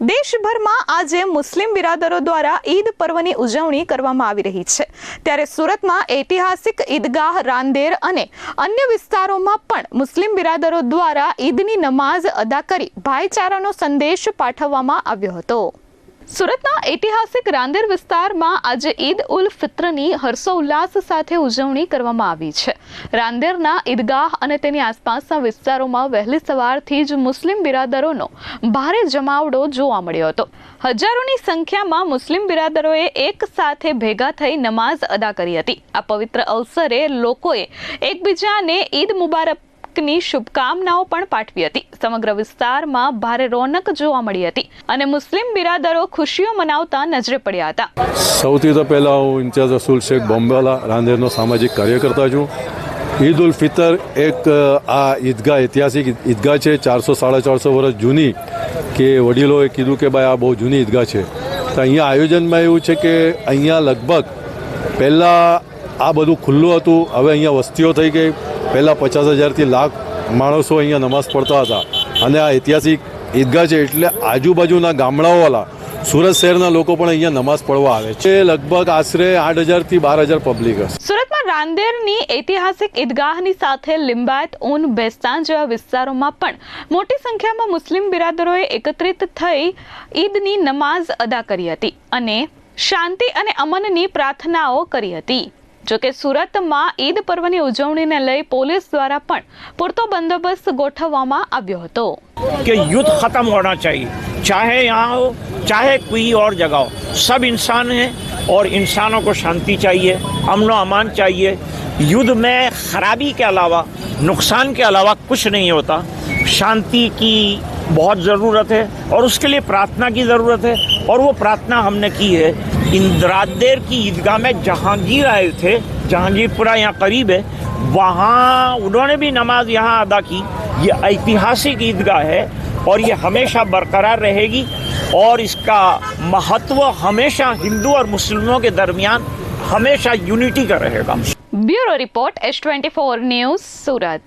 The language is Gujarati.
દેશભરમાં આજે મુસ્લિમ બિરાદરો દ્વારા ઈદ પર્વની ઉજવણી કરવામાં આવી રહી છે, ત્યારે સુરતમાં ઐતિહાસિક ઈદગાહ રાંદેર અને અન્ય વિસ્તારોમાં પણ મુસ્લિમ બિરાદરો દ્વારા ઈદની નમાઝ અદા કરી ભાઈચારાનો સંદેશ પાઠવવામાં આવ્યો હતો। સુરતના ઐતિહાસિક રાંદેર વિસ્તારમાં આજે ઈદ ઉલ ફિત્રની હર્ષોલ્લાસ સાથે ઉજવણી કરવામાં આવી છે। રાંદેરના ઈદગાહ અને તેની આસપાસના વિસ્તારોમાં વહેલી સવારથી જ મુસ્લિમ બિરાદરોનો ભારે જમાવડો જોવા મળ્યો હતો। હજારોની સંખ્યામાં મુસ્લિમ બિરાદરોએ એક સાથે ભેગા થઈ નમાઝ અદા કરી હતી। આ પવિત્ર અવસરે લોકોએ એકબીજાને ઈદ મુબારક ની શુભકામનાઓ પણ પાઠવી હતી। સમગ્ર વિસ્તારમાં ભારે રોનક જોવા મળી હતી અને મુસ્લિમ બિરાદરો ખુશીઓ મનાવતા નજરે પડ્યા હતા। સૌથી તો પહેલા હું ઇન્ચાર્જ રસૂલ શેખ બોમ્બેવાલા રાંદેરનો સામાજિક કાર્યકર્તા છું। ઈદ ઉલ ફિતર એક આ ઈદગાહ ઐતિહાસિક ઈદગાહ છે, 400-450 વર્ષ જૂની, કે વડીલોએ કીધું કે ભાઈ આ બહુ જૂની ઈદગાહ છે। તો અહીંયા આયોજનમાં એવું છે કે અહીંયા લગભગ પહેલાં આ બધું ખુલ્લું હતું, હવે અહીંયા વસ્તીઓ થઈ ગઈ। પહેલાં 50,000થી લાખ માણસો અહીંયા નમાઝ પઢતા હતા અને આ ઐતિહાસિક ઈદગાહ છે એટલે આજુબાજુના ગામડાઓવાળા સુરત શહેરના લોકો પણ અહીંયા નમાઝ પઢવા આવે છે। લગભગ આશરે 8,000થી 12,000 પબ્લિક હશે। સુરતમાં રાંદેરની ઐતિહાસિક ઈદગાહની સાથે લિંબાયત, ઊન, બેસ્તાન જેવા વિસ્તારોમાં પણ મોટી સંખ્યામાં મુસ્લિમ બિરાદરોએ એકત્રિત થઈ ઈદની નમાઝ અદા કરી હતી અને શાંતિ અને અમનની પ્રાર્થનાઓ કરી હતી। જોકે સુરતમાં ઈદ પર્વની ઉજવણીને લઈ પોલીસ દ્વારા પણ પૂરતો બંદોબસ્ત ગોઠવવામાં આવ્યો હતો कि युद्ध खत्म होना चाहिए, चाहे यहाँ हो चाहे कोई और जगह हो। सब इंसान हैं और इंसानों को शांति चाहिए, अमन अमान चाहिए। युद्ध में खराबी के अलावा, नुकसान के अलावा कुछ नहीं होता। शांति की बहुत ज़रूरत है और उसके लिए प्रार्थना की ज़रूरत है और वो प्रार्थना हमने की है। रांदेर की ईदगाह में जहांगीर आए थे, जहांगीरपुरा यहाँ करीब है, वहाँ उन्होंने भी नमाज यहाँ अदा की। ये ऐतिहासिक ईदगाह है और ये हमेशा बरकरार रहेगी और इसका महत्व हमेशा हिंदू और मुस्लिमों के दरमियान हमेशा यूनिटी का रहेगा। ब्यूरो रिपोर्ट S24 न्यूज़, सूरत।